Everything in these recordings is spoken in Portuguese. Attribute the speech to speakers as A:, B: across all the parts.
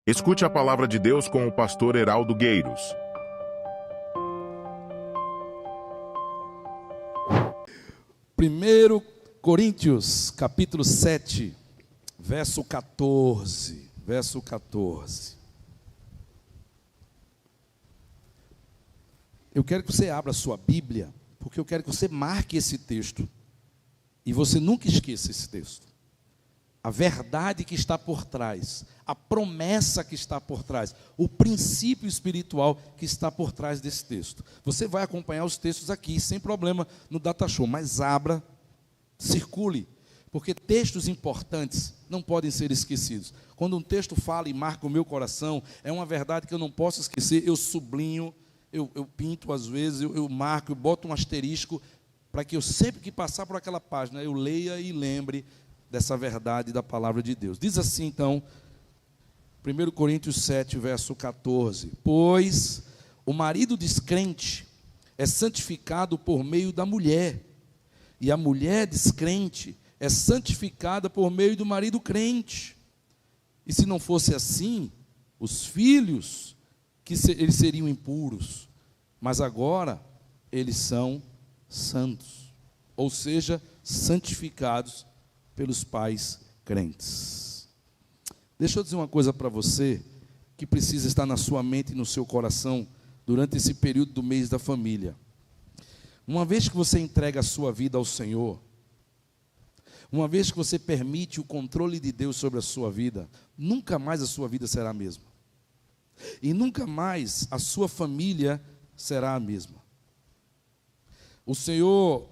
A: Escute a palavra de Deus com o pastor Heraldo Gueiros.
B: 1 Coríntios, capítulo 7, verso 14. Eu quero que você abra a sua Bíblia, porque eu quero que você marque esse texto. E você nunca esqueça esse texto. A verdade que está por trás, a promessa que está por trás, o princípio espiritual que está por trás desse texto. Você vai acompanhar os textos aqui, sem problema, no Data Show, mas abra, circule, porque textos importantes não podem ser esquecidos. Quando um texto fala e marca o meu coração, é uma verdade que eu não posso esquecer, eu sublinho, eu pinto às vezes, eu marco, eu boto um asterisco, para que eu sempre que passar por aquela página, eu leia e lembre dessa verdade da palavra de Deus. Diz assim então, 1 Coríntios 7, verso 14: Pois o marido descrente é santificado por meio da mulher, e a mulher descrente é santificada por meio do marido crente. E se não fosse assim, os filhos, eles seriam impuros, mas agora eles são santos, ou seja, santificados pelos pais crentes. Deixa eu dizer uma coisa para você, que precisa estar na sua mente e no seu coração, durante esse período do mês da família. Uma vez que você entrega a sua vida ao Senhor, uma vez que você permite o controle de Deus sobre a sua vida, nunca mais a sua vida será a mesma. E nunca mais a sua família será a mesma. O Senhor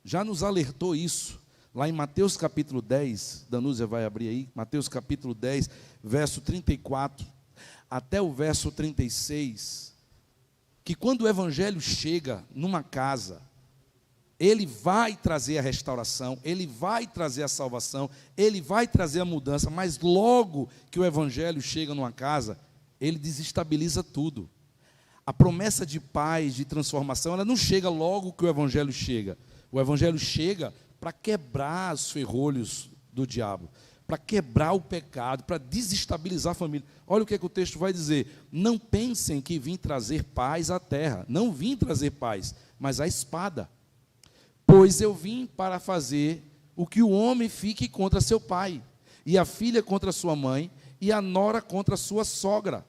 B: já nos alertou isso, lá em Mateus capítulo 10, Danúzia vai abrir aí, Mateus capítulo 10, verso 34, até o verso 36, que quando o Evangelho chega numa casa, ele vai trazer a restauração, ele vai trazer a salvação, ele vai trazer a mudança, mas logo que o Evangelho chega numa casa, ele desestabiliza tudo. A promessa de paz, de transformação, ela não chega logo que o Evangelho chega. O Evangelho chega para quebrar os ferrolhos do diabo, para quebrar o pecado, para desestabilizar a família. Olha o que o texto vai dizer: não pensem que vim trazer paz à terra, não vim trazer paz, mas a espada. Pois eu vim para fazer o que o homem fique contra seu pai, e a filha contra sua mãe, e a nora contra sua sogra.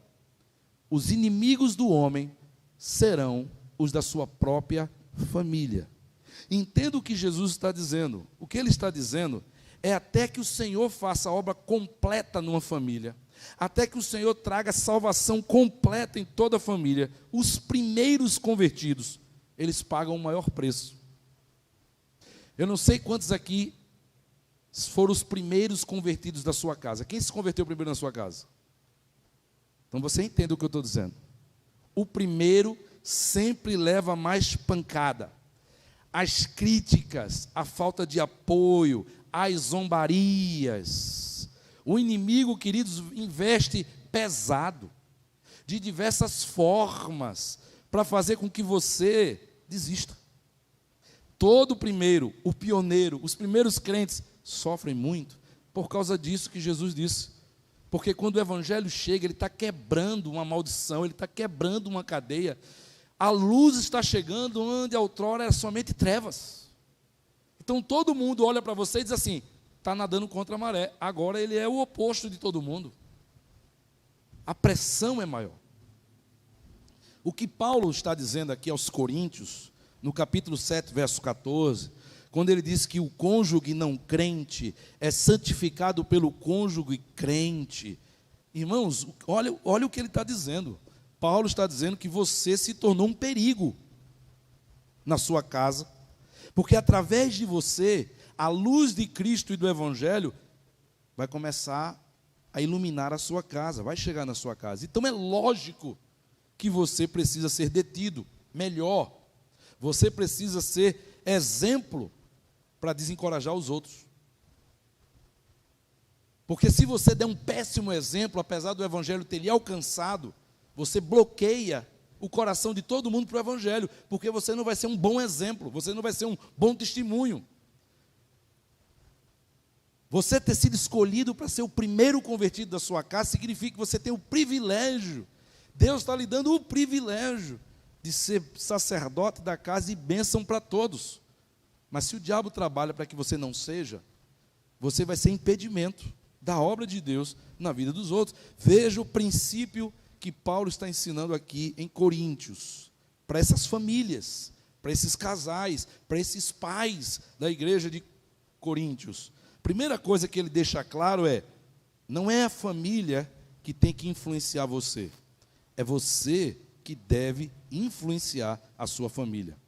B: Os inimigos do homem serão os da sua própria família. Entenda o que Jesus está dizendo. O que ele está dizendo é até que o Senhor faça a obra completa numa família, até que o Senhor traga salvação completa em toda a família, os primeiros convertidos, eles pagam o maior preço. Eu não sei quantos aqui foram os primeiros convertidos da sua casa. Quem se converteu primeiro na sua casa? Então você entende o que eu estou dizendo. O primeiro sempre leva mais pancada. As críticas, a falta de apoio, as zombarias. O inimigo, queridos, investe pesado, de diversas formas, para fazer com que você desista. Todo primeiro, o pioneiro, os primeiros crentes sofrem muito por causa disso que Jesus disse. Porque quando o Evangelho chega, ele está quebrando uma maldição, ele está quebrando uma cadeia. A luz está chegando onde outrora era somente trevas. Então todo mundo olha para você e diz assim: está nadando contra a maré. Agora ele é o oposto de todo mundo. A pressão é maior. O que Paulo está dizendo aqui aos Coríntios, no capítulo 7, verso 14, quando ele diz que o cônjuge não crente é santificado pelo cônjuge crente. Irmãos, olha o que ele está dizendo. Paulo está dizendo que você se tornou um perigo na sua casa, porque através de você, a luz de Cristo e do Evangelho vai começar a iluminar a sua casa, vai chegar na sua casa. Então é lógico que você precisa ser detido, melhor, você precisa ser exemplo para desencorajar os outros. Porque se você der um péssimo exemplo, apesar do Evangelho ter lhe alcançado, você bloqueia o coração de todo mundo para o Evangelho, porque você não vai ser um bom exemplo, você não vai ser um bom testemunho. Você ter sido escolhido para ser o primeiro convertido da sua casa significa que você tem o privilégio. Deus está lhe dando o privilégio de ser sacerdote da casa e bênção para todos. Mas se o diabo trabalha para que você não seja, você vai ser impedimento da obra de Deus na vida dos outros. Veja o princípio que Paulo está ensinando aqui em Coríntios, para essas famílias, para esses casais, para esses pais da igreja de Coríntios. Primeira coisa que ele deixa claro é: não é a família que tem que influenciar você, é você que deve influenciar a sua família.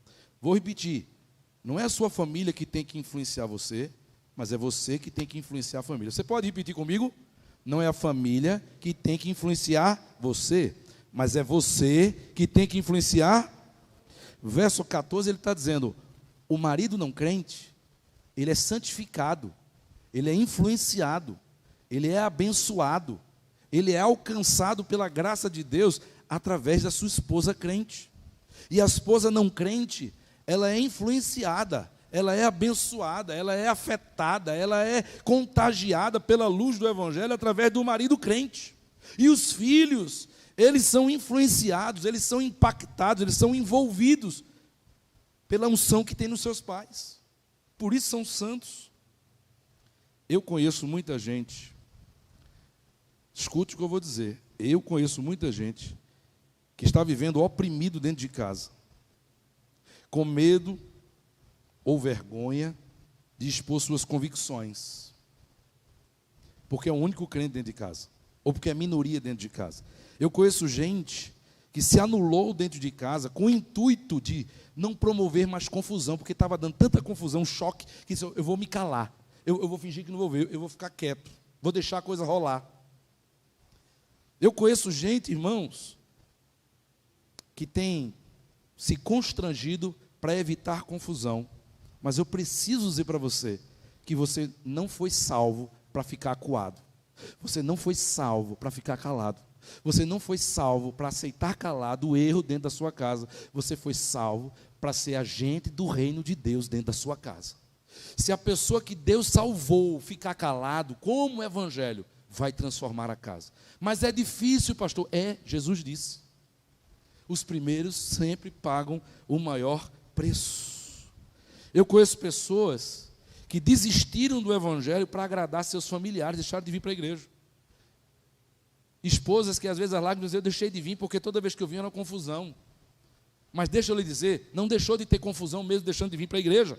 B: Vou repetir, não é a sua família que tem que influenciar você, mas é você que tem que influenciar a família. Você pode repetir comigo? Não é a família que tem que influenciar você, mas é você que tem que influenciar. Verso 14 ele está dizendo: o marido não crente, ele é santificado, ele é influenciado, ele é abençoado, ele é alcançado pela graça de Deus através da sua esposa crente. E a esposa não crente, ela é influenciada, ela é abençoada, ela é afetada, ela é contagiada pela luz do Evangelho através do marido crente. E os filhos, eles são influenciados, eles são impactados, eles são envolvidos pela unção que tem nos seus pais. Por isso são santos. Eu conheço muita gente, escute o que eu vou dizer, eu conheço muita gente que está vivendo oprimido dentro de casa, com medo ou vergonha de expor suas convicções, porque é o único crente dentro de casa, ou porque é minoria dentro de casa. Eu conheço gente que se anulou dentro de casa com o intuito de não promover mais confusão, porque estava dando tanta confusão, choque, que disse: eu vou me calar, eu vou fingir que não vou ver, eu vou ficar quieto, vou deixar a coisa rolar. Eu conheço gente, irmãos, que tem se constrangido para evitar confusão, mas eu preciso dizer para você que você não foi salvo para ficar acuado, você não foi salvo para ficar calado, você não foi salvo para aceitar calado o erro dentro da sua casa, você foi salvo para ser agente do reino de Deus dentro da sua casa. Se a pessoa que Deus salvou ficar calado, como o Evangelho vai transformar a casa. Mas é difícil, pastor. Jesus disse: os primeiros sempre pagam o maior preço. Eu conheço pessoas que desistiram do Evangelho para agradar seus familiares, deixaram de vir para a igreja. Esposas que às vezes as lágrimas dizem: eu deixei de vir porque toda vez que eu vim era uma confusão. Mas deixa eu lhe dizer, não deixou de ter confusão mesmo deixando de vir para a igreja.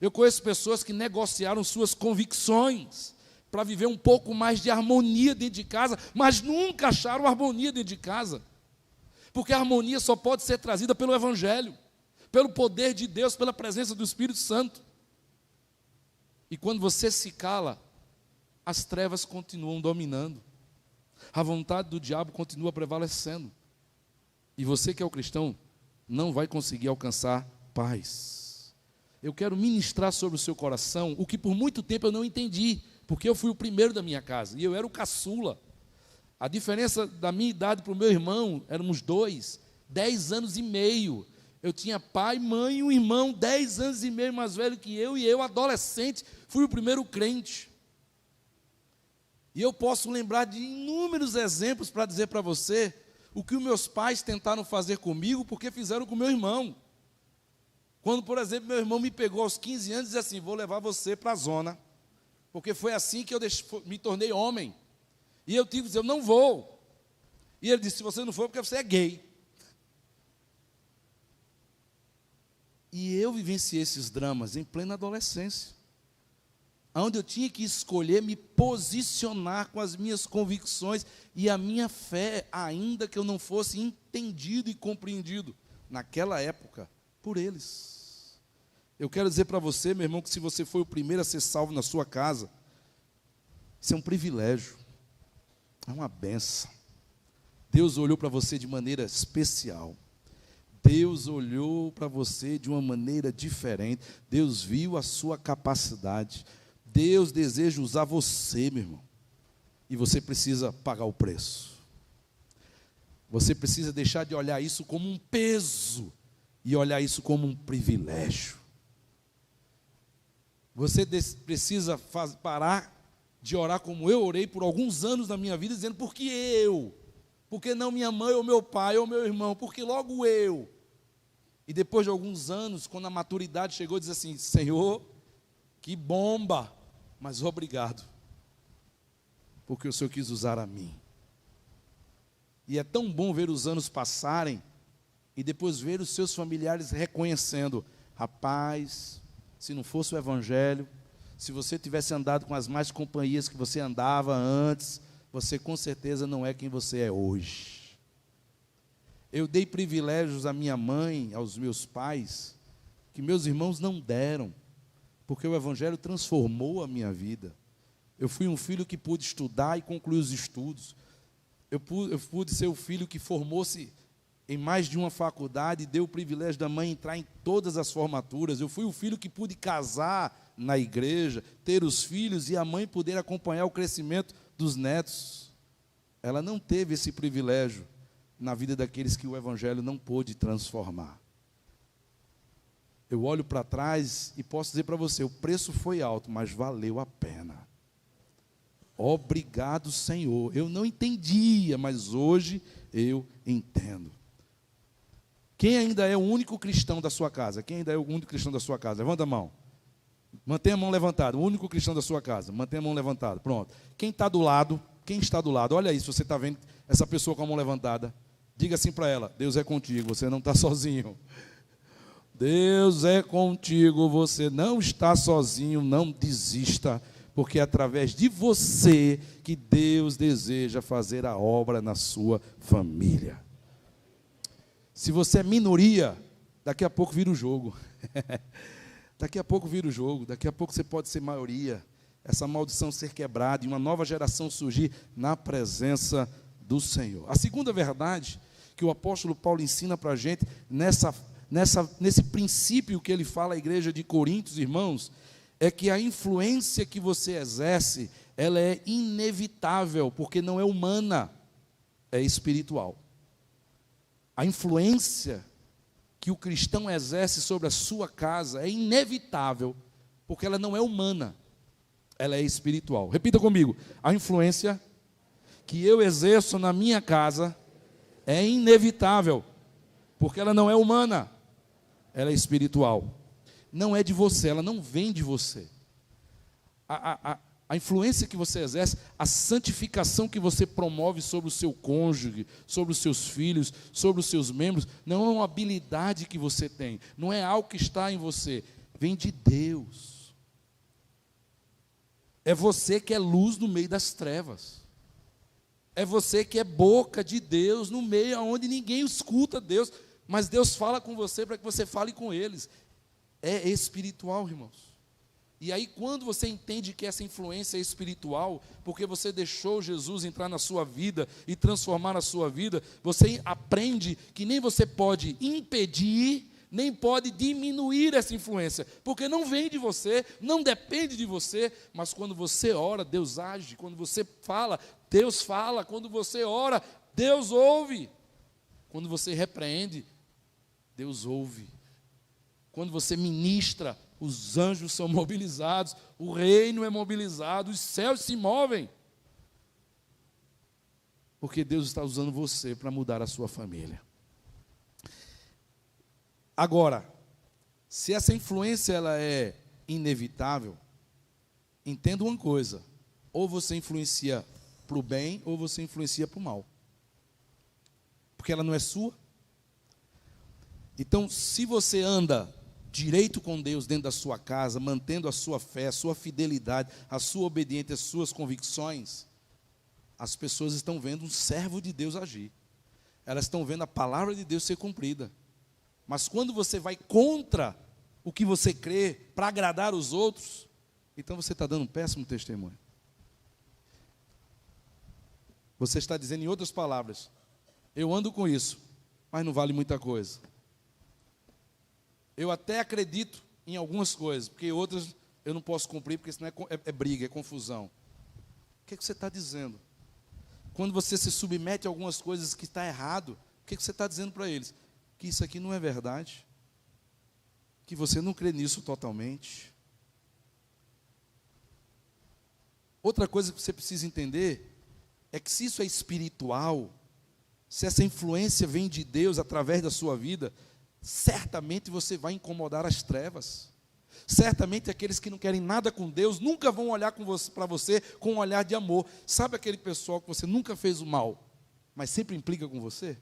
B: Eu conheço pessoas que negociaram suas convicções para viver um pouco mais de harmonia dentro de casa, mas nunca acharam harmonia dentro de casa. Porque a harmonia só pode ser trazida pelo Evangelho, pelo poder de Deus, pela presença do Espírito Santo. E quando você se cala, as trevas continuam dominando, a vontade do diabo continua prevalecendo, e você que é o cristão não vai conseguir alcançar paz. Eu quero ministrar sobre o seu coração o que por muito tempo eu não entendi, porque eu fui o primeiro da minha casa, e eu era o caçula. A diferença da minha idade para o meu irmão, éramos 10 anos e meio. Eu tinha pai, mãe e um irmão 10 anos e meio mais velho que eu, e eu, adolescente, fui o primeiro crente. E eu posso lembrar de inúmeros exemplos para dizer para você o que os meus pais tentaram fazer comigo, porque fizeram com meu irmão. Quando, por exemplo, meu irmão me pegou aos 15 anos e disse assim: vou levar você para a zona, porque foi assim que eu me tornei homem. E eu tive que dizer: eu não vou. E ele disse: se você não for, é porque você é gay. E eu vivenciei esses dramas em plena adolescência, onde eu tinha que escolher me posicionar com as minhas convicções e a minha fé, ainda que eu não fosse entendido e compreendido, naquela época, por eles. Eu quero dizer para você, meu irmão, que se você foi o primeiro a ser salvo na sua casa, isso é um privilégio, é uma bênção. Deus olhou para você de maneira especial. Deus olhou para você de uma maneira diferente. Deus viu a sua capacidade. Deus deseja usar você, meu irmão. E você precisa pagar o preço. Você precisa deixar de olhar isso como um peso e olhar isso como um privilégio. Você precisa parar de orar como eu orei por alguns anos na minha vida, dizendo, por que eu? Por que não minha mãe, ou meu pai, ou meu irmão? Por que logo eu? E depois de alguns anos, quando a maturidade chegou, diz assim, Senhor, que bomba, mas obrigado, porque o Senhor quis usar a mim. E é tão bom ver os anos passarem, e depois ver os seus familiares reconhecendo, rapaz, se não fosse o Evangelho, se você tivesse andado com as mais companhias que você andava antes, você com certeza não é quem você é hoje. Eu dei privilégios à minha mãe, aos meus pais, que meus irmãos não deram, porque o Evangelho transformou a minha vida. Eu fui um filho que pude estudar e concluir os estudos. Eu pude ser o filho que formou-se em mais de uma faculdade e deu o privilégio da mãe entrar em todas as formaturas. Eu fui o filho que pude casar na igreja, ter os filhos e a mãe poder acompanhar o crescimento dos netos. Ela não teve esse privilégio na vida daqueles que o Evangelho não pôde transformar. Eu olho para trás e posso dizer para você, o preço foi alto, mas valeu a pena. Obrigado, Senhor. Eu não entendia, mas hoje eu entendo. Quem ainda é o único cristão da sua casa? Quem ainda é o único cristão da sua casa? Levanta a mão. Mantenha a mão levantada. O único cristão da sua casa. Mantenha a mão levantada. Pronto. Quem está do lado? Quem está do lado? Olha aí, se você está vendo essa pessoa com a mão levantada. Diga assim para ela, Deus é contigo, você não está sozinho. Deus é contigo, você não está sozinho, não desista, porque é através de você que Deus deseja fazer a obra na sua família. Se você é minoria, daqui a pouco vira o jogo. Daqui a pouco vira o jogo, daqui a pouco você pode ser maioria. Essa maldição ser quebrada e uma nova geração surgir na presença do Senhor. A segunda verdade que o apóstolo Paulo ensina para a gente, nesse princípio que ele fala à igreja de Corinto, irmãos, é que a influência que você exerce, ela é inevitável, porque não é humana, é espiritual. A influência que o cristão exerce sobre a sua casa é inevitável, porque ela não é humana, ela é espiritual. Repita comigo, a influência que eu exerço na minha casa é inevitável, porque ela não é humana, ela é espiritual. Não é de você, ela não vem de você. A influência que você exerce, a santificação que você promove sobre o seu cônjuge, sobre os seus filhos, sobre os seus membros, não é uma habilidade que você tem, não é algo que está em você, vem de Deus. É você que é luz no meio das trevas. É você que é boca de Deus no meio onde ninguém escuta Deus, mas Deus fala com você para que você fale com eles. É espiritual, irmãos. E aí quando você entende que essa influência é espiritual, porque você deixou Jesus entrar na sua vida e transformar a sua vida, você aprende que nem você pode impedir, nem pode diminuir essa influência, porque não vem de você, não depende de você, mas quando você ora, Deus age, quando você fala, Deus fala, quando você ora, Deus ouve, quando você repreende, Deus ouve, quando você ministra, os anjos são mobilizados, o reino é mobilizado, os céus se movem, porque Deus está usando você para mudar a sua família. Agora, se essa influência ela é inevitável, entenda uma coisa, ou você influencia para o bem, ou você influencia para o mal, porque ela não é sua. Então, se você anda direito com Deus dentro da sua casa, mantendo a sua fé, a sua fidelidade, a sua obediência, as suas convicções, as pessoas estão vendo um servo de Deus agir, elas estão vendo a palavra de Deus ser cumprida. Mas quando você vai contra o que você crê, para agradar os outros, então você está dando um péssimo testemunho. Você está dizendo, em outras palavras, eu ando com isso, mas não vale muita coisa. Eu até acredito em algumas coisas, porque outras eu não posso cumprir, porque senão é briga, é confusão. O que você está dizendo? Quando você se submete a algumas coisas que está errado, o que você está dizendo para eles? Que isso aqui não é verdade, que você não crê nisso totalmente. Outra coisa que você precisa entender é que se isso é espiritual, se essa influência vem de Deus através da sua vida, certamente você vai incomodar as trevas. Certamente aqueles que não querem nada com Deus nunca vão olhar para você com um olhar de amor. Sabe aquele pessoal que você nunca fez o mal, mas sempre implica com você?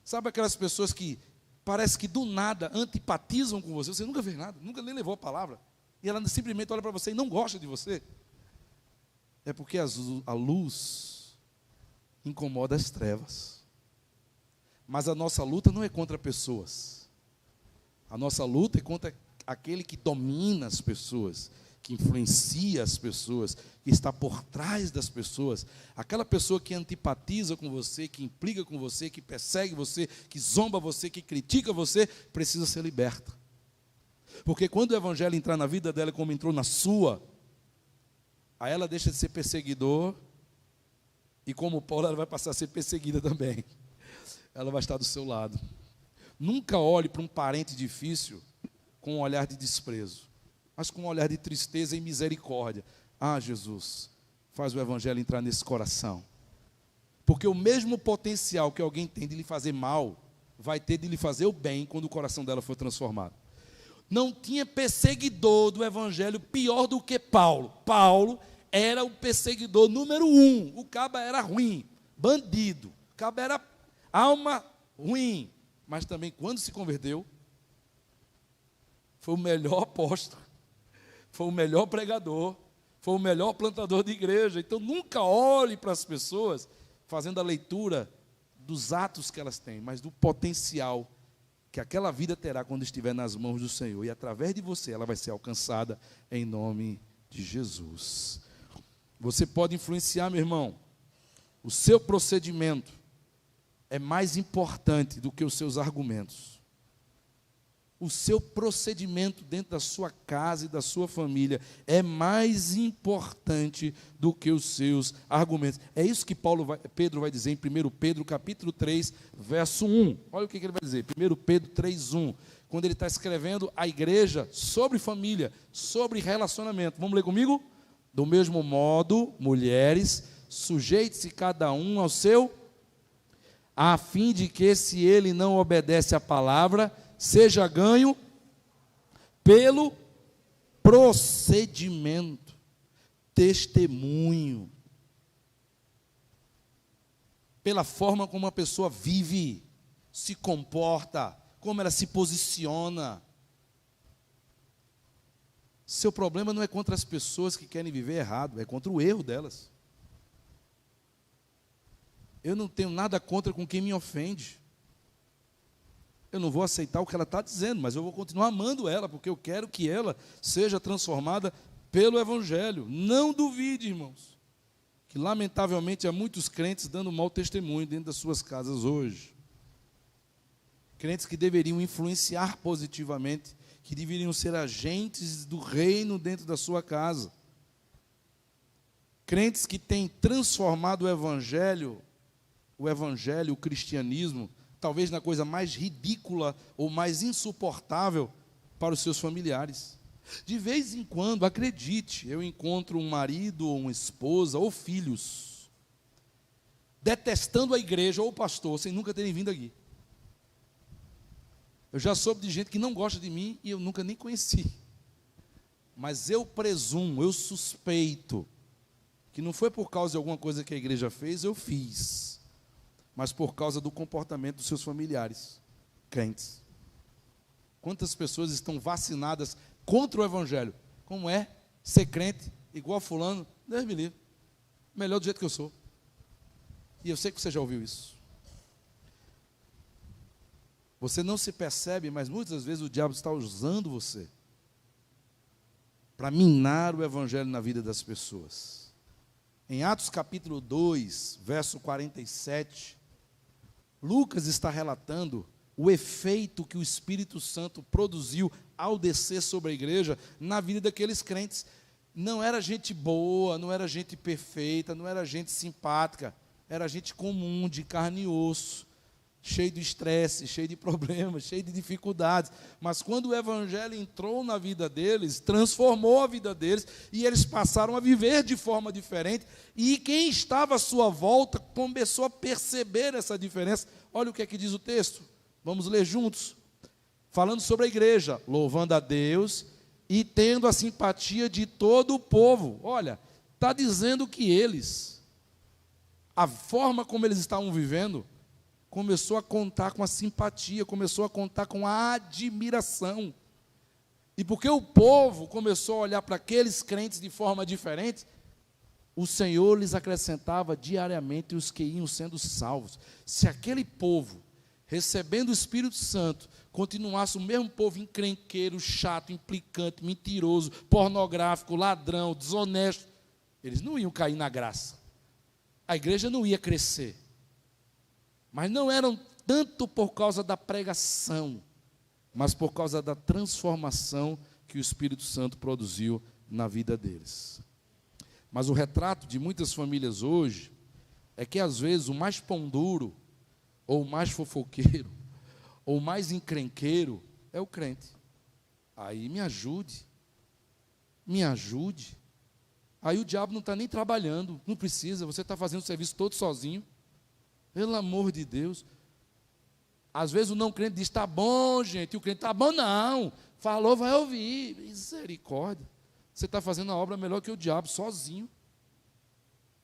B: Sabe aquelas pessoas que parece que do nada antipatizam com você? Você nunca fez nada, nunca nem levou a palavra, e ela simplesmente olha para você e não gosta de você. É porque a luz incomoda as trevas. Mas a nossa luta não é contra pessoas. A nossa luta é contra aquele que domina as pessoas, que influencia as pessoas, que está por trás das pessoas. Aquela pessoa que antipatiza com você, que implica com você, que persegue você, que zomba você, que critica você, precisa ser liberta. Porque quando o evangelho entrar na vida dela, como entrou na sua, aí ela deixa de ser perseguidor, e como Paulo, ela vai passar a ser perseguida também. Ela vai estar do seu lado. Nunca olhe para um parente difícil com um olhar de desprezo, mas com um olhar de tristeza e misericórdia. Ah, Jesus, faz o evangelho entrar nesse coração. Porque o mesmo potencial que alguém tem de lhe fazer mal, vai ter de lhe fazer o bem quando o coração dela for transformado. Não tinha perseguidor do evangelho pior do que Paulo. Paulo era o perseguidor número 1. O caba era ruim, bandido. O caba era alma ruim. Mas também, quando se converteu, foi o melhor apóstolo, foi o melhor pregador, foi o melhor plantador de igreja. Então, nunca olhe para as pessoas fazendo a leitura dos atos que elas têm, mas do potencial que aquela vida terá quando estiver nas mãos do Senhor. E através de você, ela vai ser alcançada em nome de Jesus. Você pode influenciar, meu irmão. O seu procedimento é mais importante do que os seus argumentos. O seu procedimento dentro da sua casa e da sua família é mais importante do que os seus argumentos. É isso que Pedro vai dizer em 1 Pedro capítulo 3, verso 1. Olha o que ele vai dizer, 1 Pedro 3, 1. Quando ele está escrevendo à igreja sobre família, sobre relacionamento. Vamos ler comigo? Do mesmo modo, mulheres, sujeite-se cada um ao seu, a fim de que, se ele não obedece à palavra, seja ganho pelo procedimento, testemunho, pela forma como a pessoa vive, se comporta, como ela se posiciona. Seu problema não é contra as pessoas que querem viver errado, é contra o erro delas. Eu não tenho nada contra com quem me ofende. Eu não vou aceitar o que ela está dizendo, mas eu vou continuar amando ela, porque eu quero que ela seja transformada pelo evangelho. Não duvide, irmãos, que lamentavelmente há muitos crentes dando mau testemunho dentro das suas casas hoje. Crentes que deveriam influenciar positivamente, que deveriam ser agentes do reino dentro da sua casa. Crentes que têm transformado o evangelho, o cristianismo, talvez na coisa mais ridícula ou mais insuportável para os seus familiares. De vez em quando, acredite, eu encontro um marido ou uma esposa ou filhos detestando a igreja ou o pastor sem nunca terem vindo aqui. Eu já soube de gente que não gosta de mim e eu nunca nem conheci. Mas eu presumo, eu suspeito que não foi por causa de alguma coisa que a igreja fez, eu fiz, mas por causa do comportamento dos seus familiares, crentes. Quantas pessoas estão vacinadas contra o evangelho? Como é ser crente, igual a fulano? Deus me livre. Melhor do jeito que eu sou. E eu sei que você já ouviu isso. Você não se percebe, mas muitas vezes o diabo está usando você para minar o evangelho na vida das pessoas. Em Atos capítulo 2, verso 47, Lucas está relatando o efeito que o Espírito Santo produziu ao descer sobre a igreja na vida daqueles crentes. Não era gente boa, não era gente perfeita, não era gente simpática, era gente comum, de carne e osso. cheio de estresse, cheio de problemas, cheio de dificuldades. Mas quando o evangelho entrou na vida deles, transformou a vida deles, e eles passaram a viver de forma diferente, e quem estava à sua volta começou a perceber essa diferença. Olha o que é que diz o texto. Vamos ler juntos. Falando sobre a igreja, louvando a Deus e tendo a simpatia de todo o povo. Olha, está dizendo que eles, a forma como eles estavam vivendo, começou a contar com a simpatia, começou a contar com a admiração. E porque o povo começou a olhar para aqueles crentes de forma diferente, o Senhor lhes acrescentava diariamente os que iam sendo salvos. Se aquele povo, recebendo o Espírito Santo, continuasse o mesmo povo encrenqueiro, chato, implicante, mentiroso, pornográfico, ladrão, desonesto, eles não iam cair na graça. A igreja não ia crescer. Mas não eram tanto por causa da pregação, mas por causa da transformação que o Espírito Santo produziu na vida deles. Mas o retrato de muitas famílias hoje é que, às vezes, o mais pão duro, ou o mais fofoqueiro, ou o mais encrenqueiro, é o crente. Aí me ajude. Aí o diabo não está nem trabalhando, não precisa, você está fazendo o serviço todo sozinho. Pelo amor de Deus. Às vezes o não crente diz, está bom, gente, e o crente, está bom não, falou, vai ouvir. Misericórdia. Você está fazendo a obra melhor que o diabo, sozinho.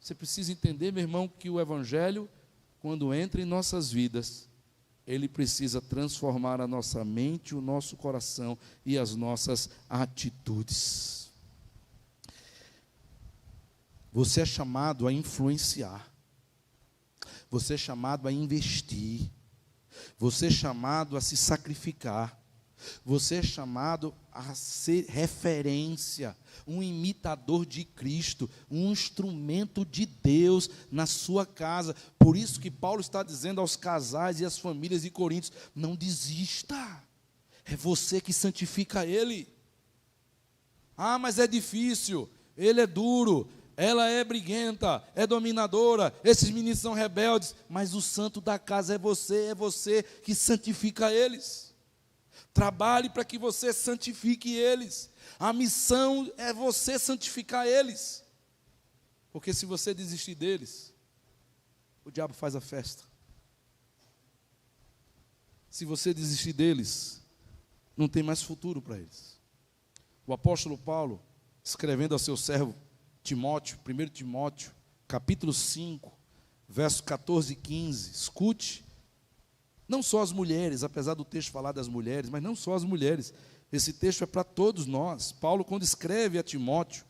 B: Você precisa entender, meu irmão, que o evangelho, quando entra em nossas vidas, ele precisa transformar a nossa mente, o nosso coração e as nossas atitudes. Você é chamado a influenciar. Você é chamado a investir. Você é chamado a se sacrificar. Você é chamado a ser referência, um imitador de Cristo, um instrumento de Deus na sua casa. Por isso que Paulo está dizendo aos casais e às famílias de Coríntios, não desista. É você que santifica ele. Ah, mas é difícil, ele é duro, ela é briguenta, é dominadora, esses meninos são rebeldes, mas o santo da casa é você que santifica eles. Trabalhe para que você santifique eles. A missão é você santificar eles. Porque se você desistir deles, o diabo faz a festa. Se você desistir deles, não tem mais futuro para eles. O apóstolo Paulo, escrevendo ao seu servo Timóteo, 1 Timóteo, capítulo 5, versos 14 e 15, escute, não só as mulheres, apesar do texto falar das mulheres, mas não só as mulheres, esse texto é para todos nós. Paulo, quando escreve a Timóteo,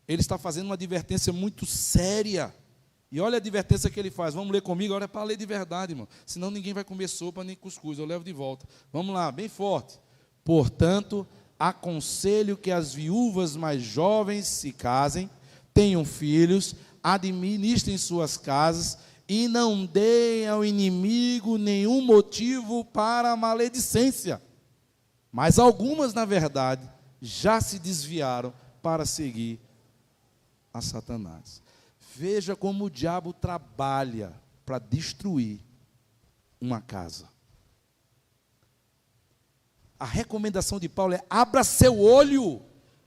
B: ele está fazendo uma advertência muito séria, e olha a advertência que ele faz, vamos ler comigo, agora é para ler de verdade, irmão, senão ninguém vai comer sopa nem cuscuz, eu levo de volta, vamos lá, bem forte. Portanto, aconselho que as viúvas mais jovens se casem, tenham filhos, administrem suas casas e não deem ao inimigo nenhum motivo para a maledicência. Mas algumas, na verdade, já se desviaram para seguir a Satanás. Veja como o diabo trabalha para destruir uma casa. A recomendação de Paulo é: abra seu olho,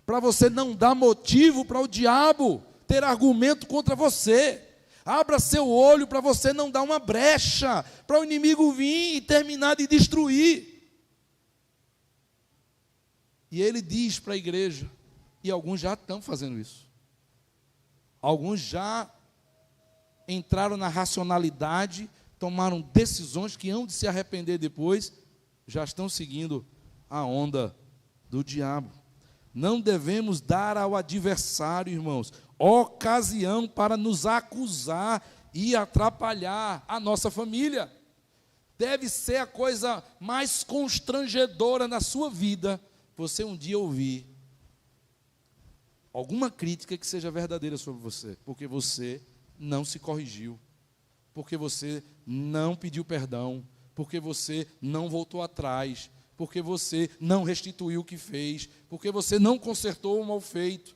B: para você não dar motivo para o diabo ter argumento contra você. Abra seu olho para você não dar uma brecha para o inimigo vir e terminar de destruir. E ele diz para a igreja, e alguns já estão fazendo isso. Alguns já entraram na racionalidade, tomaram decisões que hão de se arrepender depois, já estão seguindo a onda do diabo. Não devemos dar ao adversário, irmãos, ocasião para nos acusar e atrapalhar a nossa família. Deve ser a coisa mais constrangedora na sua vida, você um dia ouvir alguma crítica que seja verdadeira sobre você, porque você não se corrigiu, porque você não pediu perdão, porque você não voltou atrás, porque você não restituiu o que fez, porque você não consertou o mal feito.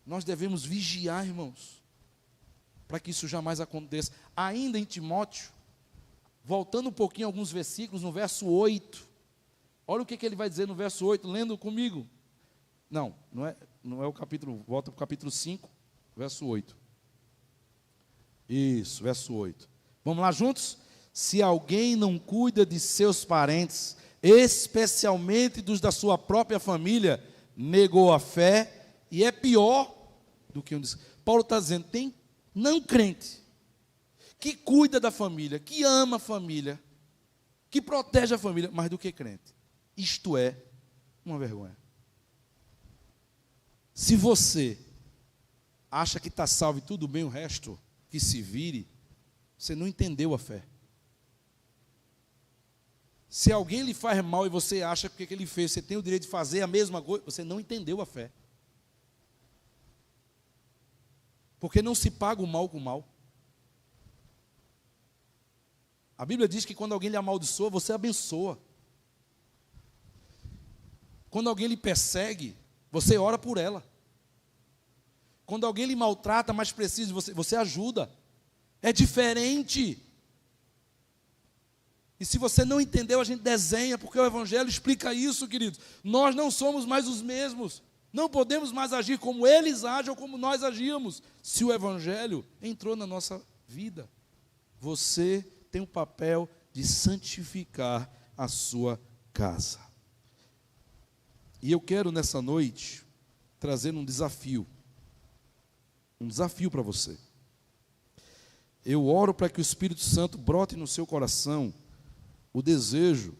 B: Nós devemos vigiar, irmãos, para que isso jamais aconteça. Ainda em Timóteo, Voltando um pouquinho alguns versículos, no verso 8. Olha o que ele vai dizer no verso 8, lendo comigo. Não é o capítulo, volta para o capítulo 5, verso 8. Isso, verso 8. Vamos lá juntos? Se alguém não cuida de seus parentes, especialmente dos da sua própria família, negou a fé e é pior do que um descrente. Paulo está dizendo, tem não crente, que cuida da família, que ama a família, que protege a família, mais do que crente. Isto é uma vergonha. Se você acha que está salvo e tudo bem o resto, que se vire, você não entendeu a fé. Se alguém lhe faz mal e você acha que o que ele fez, você tem o direito de fazer a mesma coisa, você não entendeu a fé. Porque não se paga o mal com o mal. A Bíblia diz que quando alguém lhe amaldiçoa, você abençoa. Quando alguém lhe persegue, você ora por ela. Quando alguém lhe maltrata, mas precisa de você, você ajuda. É diferente. E se você não entendeu, a gente desenha, porque o Evangelho explica isso, queridos. Nós não somos mais os mesmos. Não podemos mais agir como eles agem ou como nós agíamos. Se o Evangelho entrou na nossa vida, você tem o papel de santificar a sua casa. E eu quero nessa noite trazer um desafio para você. Eu oro para que o Espírito Santo brote no seu coração o desejo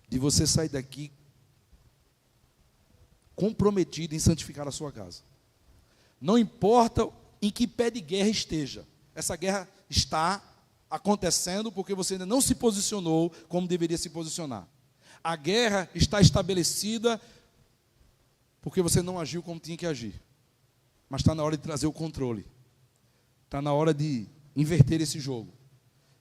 B: de você sair daqui comprometido em santificar a sua casa. Não importa em que pé de guerra esteja. Essa guerra está acontecendo porque você ainda não se posicionou como deveria se posicionar. A guerra está estabelecida porque você não agiu como tinha que agir. Mas está na hora de trazer o controle. Está na hora de inverter esse jogo.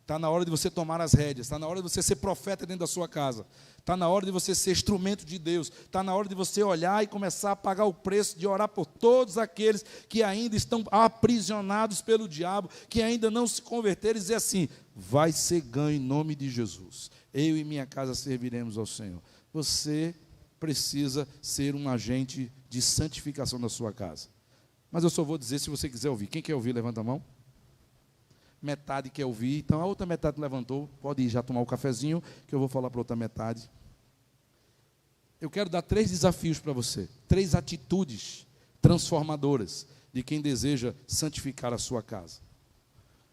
B: Está na hora de você tomar as rédeas. Está na hora de você ser profeta dentro da sua casa. Está na hora de você ser instrumento de Deus. Está na hora de você olhar e começar a pagar o preço de orar por todos aqueles que ainda estão aprisionados pelo diabo, que ainda não se converteram, e dizer assim, vai ser ganho em nome de Jesus. Eu e minha casa serviremos ao Senhor. Você precisa ser um agente de santificação da sua casa. Mas eu só vou dizer se você quiser ouvir. Quem quer ouvir, levanta a mão. Metade quer ouvir, então a outra metade levantou, pode ir já tomar o cafezinho, que eu vou falar para a outra metade. Eu quero dar 3 desafios para você, 3 atitudes transformadoras de quem deseja santificar a sua casa.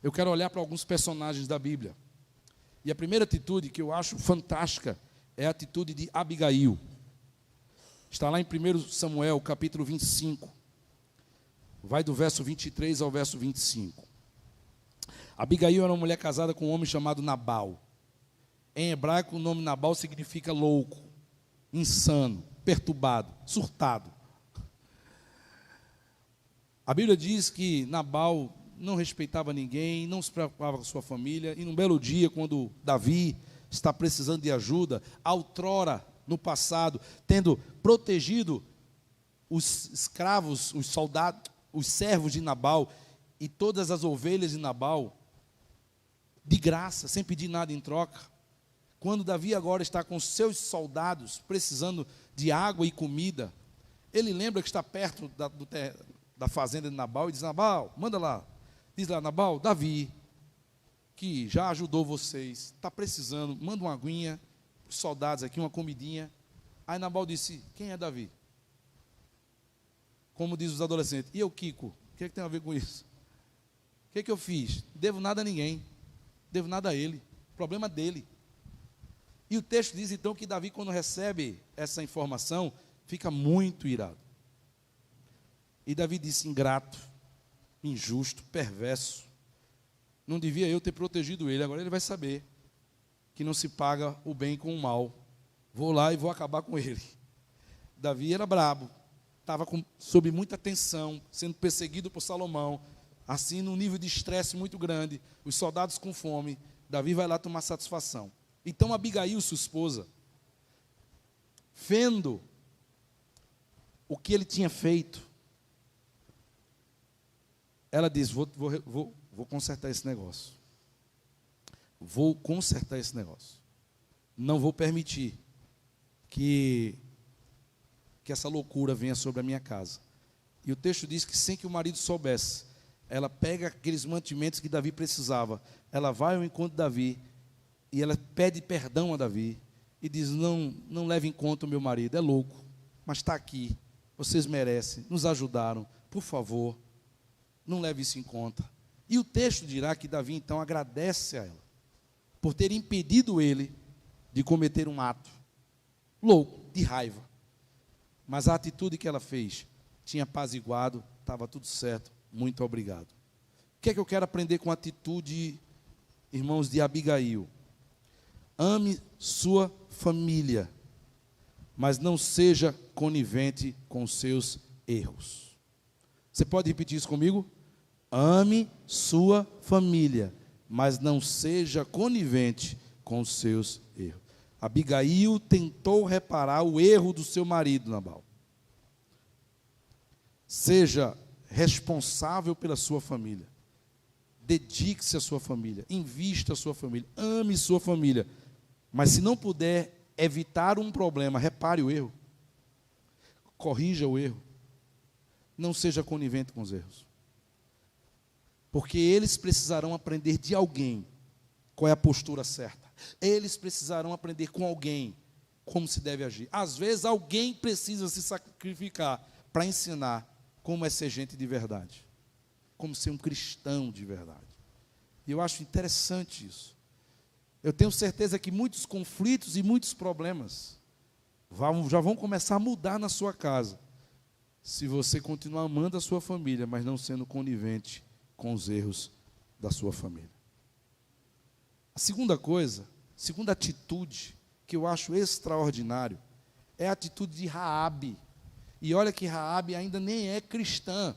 B: Eu quero olhar para alguns personagens da Bíblia, e a primeira atitude que eu acho fantástica é a atitude de Abigail. Está lá em 1 Samuel, capítulo 25, vai do verso 23 ao verso 25. Abigail era uma mulher casada com um homem chamado Nabal. Em hebraico, o nome Nabal significa louco, insano, perturbado, surtado. A Bíblia diz que Nabal não respeitava ninguém, não se preocupava com sua família, e num belo dia, quando Davi está precisando de ajuda, outrora, no passado, tendo protegido os escravos, os soldados, os servos de Nabal e todas as ovelhas de Nabal, de graça, sem pedir nada em troca. Quando Davi agora está com seus soldados, precisando de água e comida, ele lembra que está perto da fazenda de Nabal, e diz, Nabal, manda lá. Diz lá, Nabal, Davi, que já ajudou vocês, está precisando, manda uma aguinha, os soldados aqui, uma comidinha. Aí Nabal disse, quem é Davi? Como diz os adolescentes, e eu, Kiko, o que é que tem a ver com isso? O que é que eu fiz? Não devo nada a ninguém. Devo nada a ele, problema dele. E o texto diz então que Davi, quando recebe essa informação, fica muito irado. E Davi disse, ingrato, injusto, perverso, não devia eu ter protegido ele, agora ele vai saber que não se paga o bem com o mal. Vou lá e vou acabar com ele. Davi era brabo, estava sob muita tensão, sendo perseguido por Salomão, assim num nível de estresse muito grande, os soldados com fome. Davi vai lá tomar satisfação. Então Abigail, sua esposa, vendo o que ele tinha feito, ela diz, vou consertar esse negócio. vou consertar esse negócio. Não vou permitir que essa loucura venha sobre a minha casa. E o texto diz que sem que o marido soubesse, ela pega aqueles mantimentos que Davi precisava, ela vai ao encontro de Davi, e ela pede perdão a Davi, e diz, não leve em conta o meu marido, é louco, mas está aqui, vocês merecem, nos ajudaram, por favor, não leve isso em conta. E o texto dirá que Davi então agradece a ela, por ter impedido ele de cometer um ato louco, de raiva. Mas a atitude que ela fez tinha apaziguado, estava tudo certo, muito obrigado. O que é que eu quero aprender com a atitude, irmãos, de Abigail? Ame sua família, mas não seja conivente com seus erros. Você pode repetir isso comigo? Ame sua família, mas não seja conivente com os seus erros. Abigail tentou reparar o erro do seu marido, Nabal. Seja responsável pela sua família. Dedique-se à sua família. Invista a sua família. Ame sua família. Mas se não puder evitar um problema, repare o erro. Corrija o erro. Não seja conivente com os erros. Porque eles precisarão aprender de alguém qual é a postura certa. Eles precisarão aprender com alguém como se deve agir. Às vezes alguém precisa se sacrificar para ensinar como é ser gente de verdade. Como ser um cristão de verdade. E eu acho interessante isso. Eu tenho certeza que muitos conflitos e muitos problemas já vão começar a mudar na sua casa, se você continuar amando a sua família, mas não sendo conivente com os erros da sua família. A segunda coisa, segunda atitude que eu acho extraordinário, é a atitude de Raabe. E olha que Raabe ainda nem é cristã.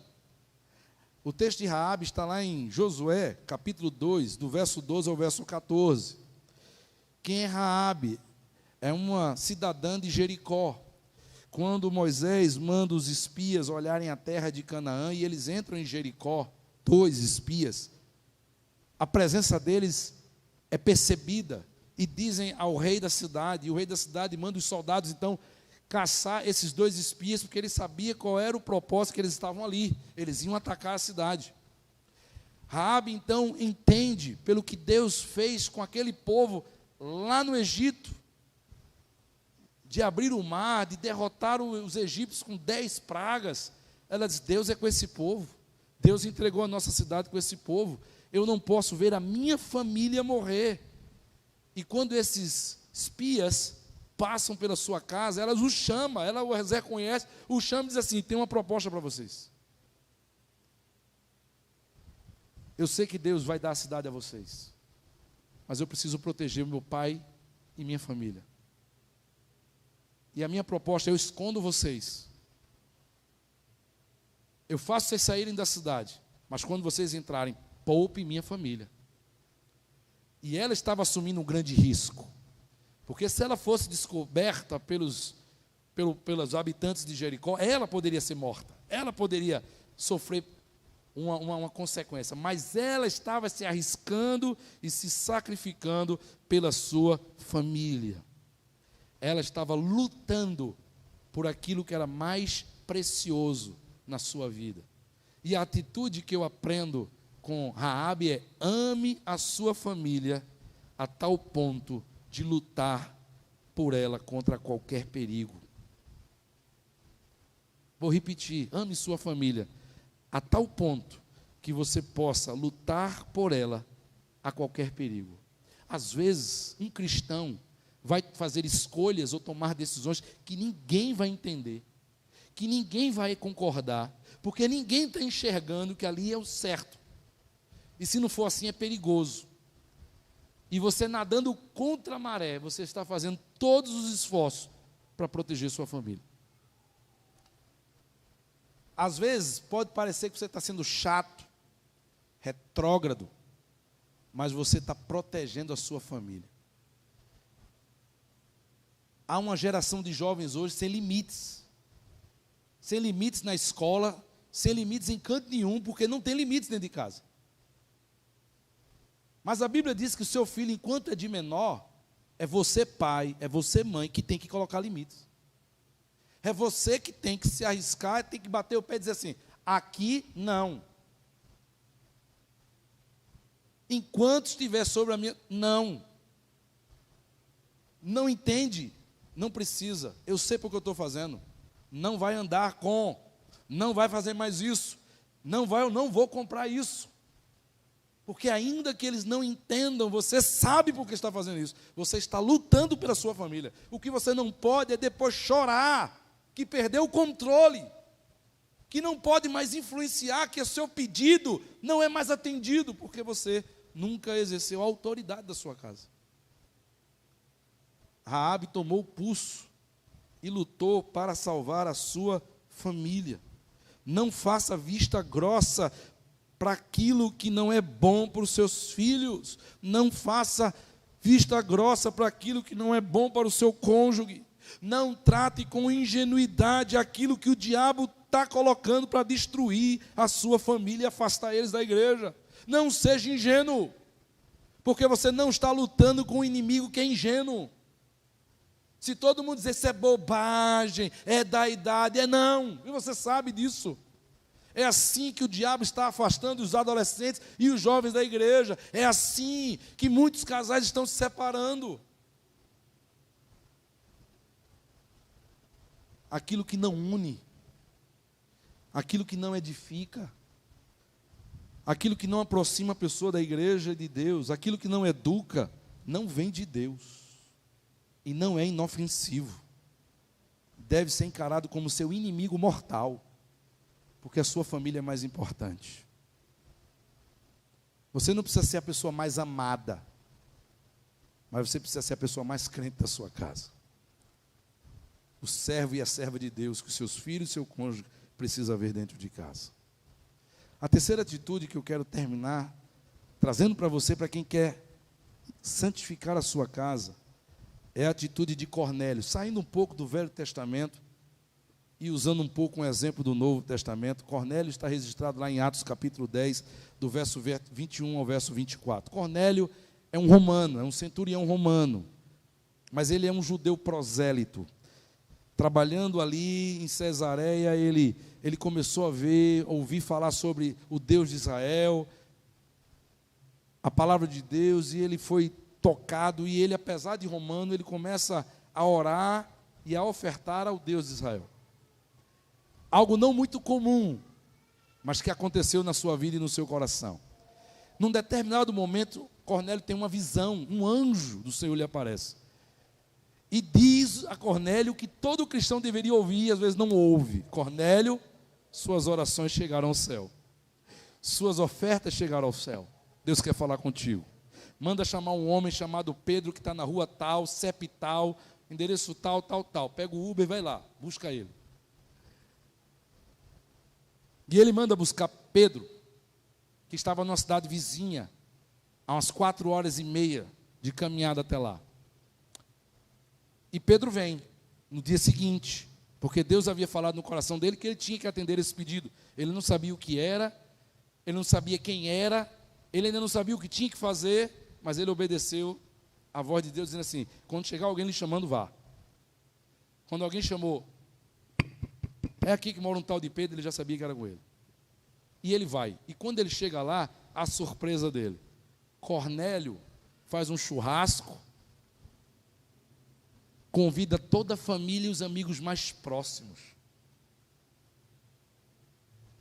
B: O texto de Raabe está lá em Josué, capítulo 2, do verso 12 ao verso 14. Quem é Raabe? É uma cidadã de Jericó. Quando Moisés manda os espias olharem a terra de Canaã, e eles entram em Jericó, 2 espias, a presença deles é percebida, e dizem ao rei da cidade, e o rei da cidade manda os soldados, então, caçar esses 2 espias, porque ele sabia qual era o propósito que eles estavam ali, eles iam atacar a cidade. Raabe, então, entende, pelo que Deus fez com aquele povo, lá no Egito, de abrir o mar, de derrotar os egípcios com 10 pragas, ela diz, Deus é com esse povo, Deus entregou a nossa cidade com esse povo, eu não posso ver a minha família morrer. E quando esses espias passam pela sua casa, ela os chama, ela os reconhece, os chama e diz assim, tem uma proposta para vocês. Eu sei que Deus vai dar a cidade a vocês, mas eu preciso proteger meu pai e minha família. E a minha proposta é, eu escondo vocês. Eu faço vocês saírem da cidade, mas quando vocês entrarem, poupe minha família. E ela estava assumindo um grande risco, porque se ela fosse descoberta pelos habitantes de Jericó, ela poderia ser morta, ela poderia sofrer uma consequência, mas ela estava se arriscando e se sacrificando pela sua família. Ela estava lutando por aquilo que era mais precioso na sua vida. E a atitude que eu aprendo com Raabe é, ame a sua família a tal ponto de lutar por ela contra qualquer perigo. Vou repetir, ame sua família a tal ponto que você possa lutar por ela a qualquer perigo. Às vezes, um cristão vai fazer escolhas ou tomar decisões que ninguém vai entender, que ninguém vai concordar, porque ninguém está enxergando que ali é o certo. E se não for assim, é perigoso. E você nadando contra a maré, você está fazendo todos os esforços para proteger sua família. Às vezes, pode parecer que você está sendo chato, retrógrado, mas você está protegendo a sua família. Há uma geração de jovens hoje sem limites na escola, sem limites em canto nenhum, porque não tem limites dentro de casa. Mas a Bíblia diz que o seu filho, enquanto é de menor, é você pai, é você mãe que tem que colocar limites. É você que tem que se arriscar, tem que bater o pé e dizer assim, aqui não. Enquanto estiver sobre a minha... Não. Não entende? Não precisa. Eu sei porque eu estou fazendo. Não vai andar com. Não vai fazer mais isso. Não vai, eu não vou comprar isso. Porque ainda que eles não entendam, você sabe por que está fazendo isso. Você está lutando pela sua família. O que você não pode é depois chorar que perdeu o controle, que não pode mais influenciar, que o seu pedido não é mais atendido, porque você nunca exerceu a autoridade da sua casa. Raabe tomou o pulso e lutou para salvar a sua família. Não faça vista grossa para aquilo que não é bom para os seus filhos. Não faça vista grossa para aquilo que não é bom para o seu cônjuge. Não trate com ingenuidade aquilo que o diabo está colocando para destruir a sua família e afastar eles da igreja. Não seja ingênuo, porque você não está lutando com um inimigo que é ingênuo. Se todo mundo dizer isso é bobagem, é da idade, é não, e você sabe disso. É assim que o diabo está afastando os adolescentes e os jovens da igreja. É assim que muitos casais estão se separando. Aquilo que não une, aquilo que não edifica, aquilo que não aproxima a pessoa da igreja e de Deus, aquilo que não educa, não vem de Deus. E não é inofensivo. Deve ser encarado como seu inimigo mortal. Porque a sua família é mais importante. Você não precisa ser a pessoa mais amada, mas você precisa ser a pessoa mais crente da sua casa. O servo e a serva de Deus que os seus filhos e seu cônjuge precisam ver dentro de casa. A terceira atitude que eu quero terminar trazendo para você, para quem quer santificar a sua casa, é a atitude de Cornélio, saindo um pouco do Velho Testamento e usando um pouco um exemplo do Novo Testamento. Cornélio está registrado lá em Atos capítulo 10, do verso 21 ao verso 24. Cornélio é um romano, é um centurião romano, mas ele é um judeu prosélito. Trabalhando ali em Cesareia, ele começou a ouvir falar sobre o Deus de Israel, a palavra de Deus, e ele foi tocado, e ele, apesar de romano, ele começa a orar e a ofertar ao Deus de Israel. Algo não muito comum, mas que aconteceu na sua vida e no seu coração. Num determinado momento, Cornélio tem uma visão, um anjo do Senhor lhe aparece. E diz a Cornélio que todo cristão deveria ouvir e às vezes não ouve. Cornélio, suas orações chegaram ao céu. Suas ofertas chegaram ao céu. Deus quer falar contigo. Manda chamar um homem chamado Pedro, que está na rua tal, CEP tal, endereço tal, tal, tal. Pega o Uber e vai lá, busca ele. E ele manda buscar Pedro, que estava numa cidade vizinha, a umas 4h30 de caminhada até lá. E Pedro vem no dia seguinte, porque Deus havia falado no coração dele que ele tinha que atender esse pedido. Ele não sabia o que era, ele não sabia quem era, ele ainda não sabia o que tinha que fazer, mas ele obedeceu a voz de Deus, dizendo assim: quando chegar alguém lhe chamando, vá. Quando alguém chamou, é aqui que mora um tal de Pedro, ele já sabia que era com ele. E ele vai. E quando ele chega lá, a surpresa dele. Cornélio faz um churrasco, convida toda a família e os amigos mais próximos.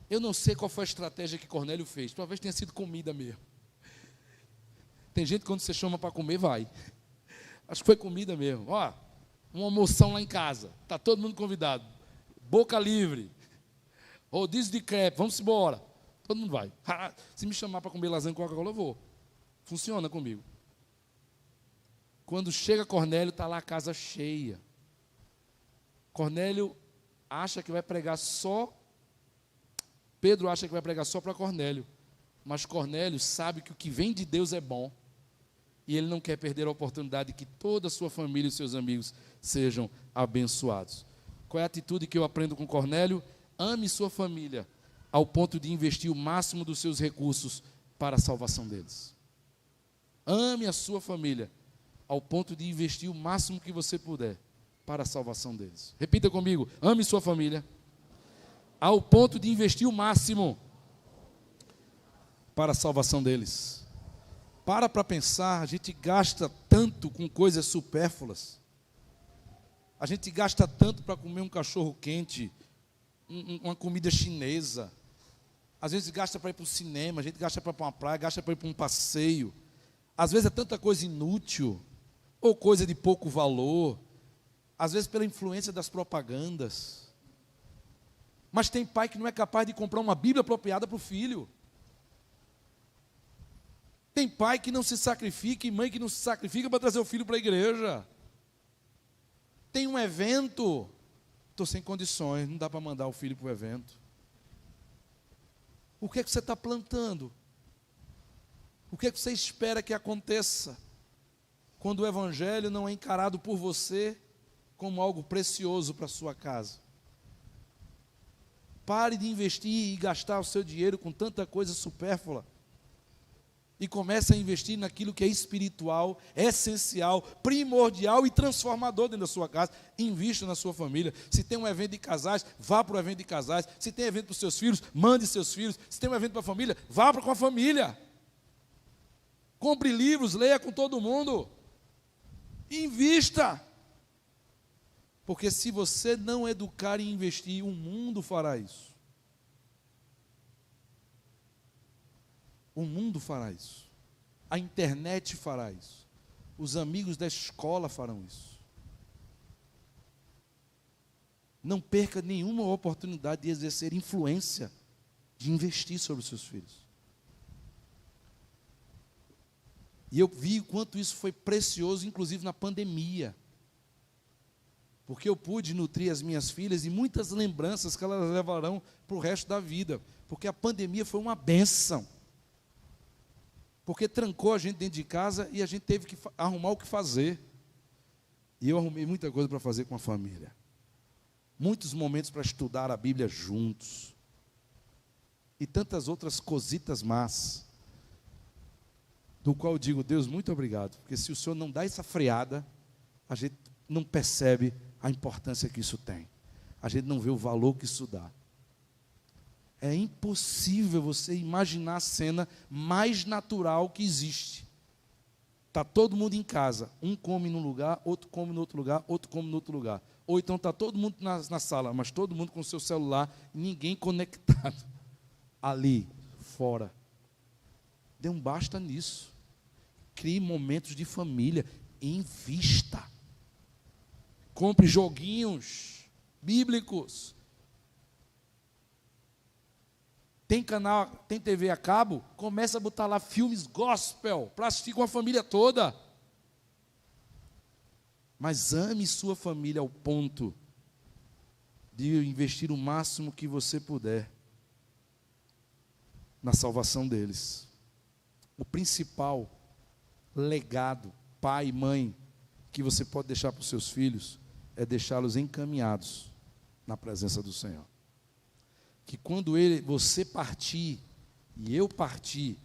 B: Eu não sei qual foi a estratégia que Cornélio fez. Talvez tenha sido comida mesmo. Tem gente que quando você chama para comer, vai. Acho que foi comida mesmo. Ó, uma almoção lá em casa. Está todo mundo convidado. Boca livre. Rodízio de crepe. Vamos embora. Todo mundo vai. Se me chamar para comer lasanha com Coca-Cola, eu vou. Funciona comigo. Quando chega Cornélio, está lá a casa cheia. Cornélio acha que vai pregar só. Pedro acha que vai pregar só para Cornélio. Mas Cornélio sabe que o que vem de Deus é bom. E ele não quer perder a oportunidade de que toda a sua família e seus amigos sejam abençoados. Qual é a atitude que eu aprendo com Cornélio? Ame sua família, ao ponto de investir o máximo dos seus recursos para a salvação deles. Ame a sua família, ao ponto de investir o máximo que você puder para a salvação deles. Repita comigo: ame sua família, ao ponto de investir o máximo para a salvação deles. Para pensar, a gente gasta tanto com coisas supérfluas. A gente gasta tanto para comer um cachorro quente, uma comida chinesa. Às vezes gasta para ir para o cinema, a gente gasta para ir para uma praia, gasta para ir para um passeio. Às vezes é tanta coisa inútil, ou coisa de pouco valor. Às vezes pela influência das propagandas. Mas tem pai que não é capaz de comprar uma Bíblia apropriada para o filho. Tem pai que não se sacrifica e mãe que não se sacrifica para trazer o filho para a igreja. Tem um evento, estou sem condições, não dá para mandar o filho para o evento. O que é que você está plantando? O que é que você espera que aconteça quando o evangelho não é encarado por você como algo precioso para a sua casa? Pare de investir e gastar o seu dinheiro com tanta coisa supérflua. E comece a investir naquilo que é espiritual, essencial, primordial e transformador dentro da sua casa. Invista na sua família. Se tem um evento de casais, vá para o evento de casais. Se tem evento para os seus filhos, mande seus filhos. Se tem um evento para a família, vá para com a família. Compre livros, leia com todo mundo. Invista. Porque se você não educar e investir, o mundo fará isso. O mundo fará isso. A internet fará isso. Os amigos da escola farão isso. Não perca nenhuma oportunidade de exercer influência, de investir sobre os seus filhos. E eu vi o quanto isso foi precioso, inclusive na pandemia. Porque eu pude nutrir as minhas filhas e muitas lembranças que elas levarão para o resto da vida. Porque a pandemia foi uma bênção. Porque trancou a gente dentro de casa e a gente teve que arrumar o que fazer. E eu arrumei muita coisa para fazer com a família. Muitos momentos para estudar a Bíblia juntos. E tantas outras cositas más. Do qual eu digo: Deus, muito obrigado. Porque se o Senhor não dá essa freada, a gente não percebe a importância que isso tem. A gente não vê o valor que isso dá. É impossível você imaginar a cena mais natural que existe. Está todo mundo em casa. Um come num lugar, outro come no outro lugar, outro come no outro lugar. Ou então está todo mundo na sala, mas todo mundo com o seu celular, ninguém conectado. Ali, fora. Dê um basta nisso. Crie momentos de família. Invista. Compre joguinhos bíblicos. Tem canal, tem TV a cabo, começa a botar lá filmes gospel para assistir com a família toda. Mas ame sua família ao ponto de investir o máximo que você puder na salvação deles. O principal legado, pai e mãe, que você pode deixar para os seus filhos é deixá-los encaminhados na presença do Senhor. Que quando você partir e eu partir,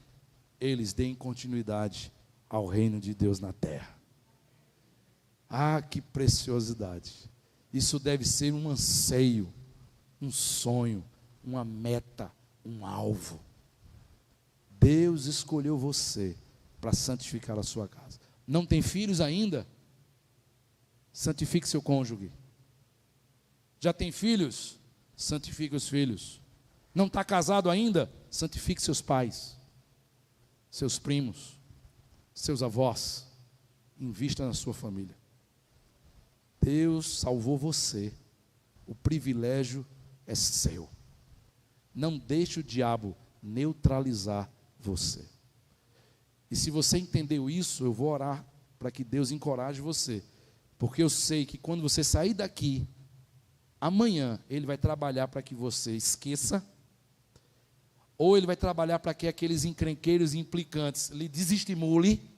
B: eles deem continuidade ao reino de Deus na terra. Ah, que preciosidade! Isso deve ser um anseio, um sonho, uma meta, um alvo. Deus escolheu você para santificar a sua casa. Não tem filhos ainda? Santifique seu cônjuge. Já tem filhos? Santifique os filhos. Não está casado ainda? Santifique seus pais, seus primos, seus avós. Invista na sua família. Deus salvou você. O privilégio é seu. Não deixe o diabo neutralizar você. E se você entendeu isso, eu vou orar para que Deus encoraje você. Porque eu sei que quando você sair daqui, amanhã Ele vai trabalhar para que você esqueça, ou Ele vai trabalhar para que aqueles encrenqueiros e implicantes lhe desestimule,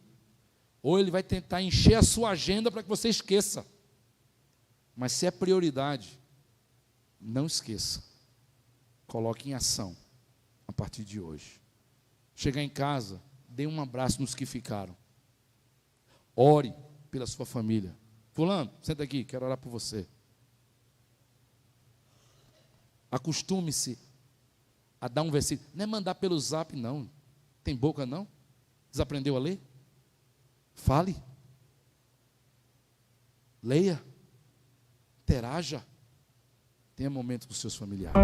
B: ou Ele vai tentar encher a sua agenda para que você esqueça. Mas se é prioridade, não esqueça. Coloque em ação a partir de hoje. Chegar em casa, dê um abraço nos que ficaram. Ore pela sua família. Fulano, senta aqui, quero orar por você. Acostume-se a dar um versículo. Não é mandar pelo zap, não. Tem boca, não? Desaprendeu a ler? Fale. Leia. Interaja. Tenha momentos com seus familiares.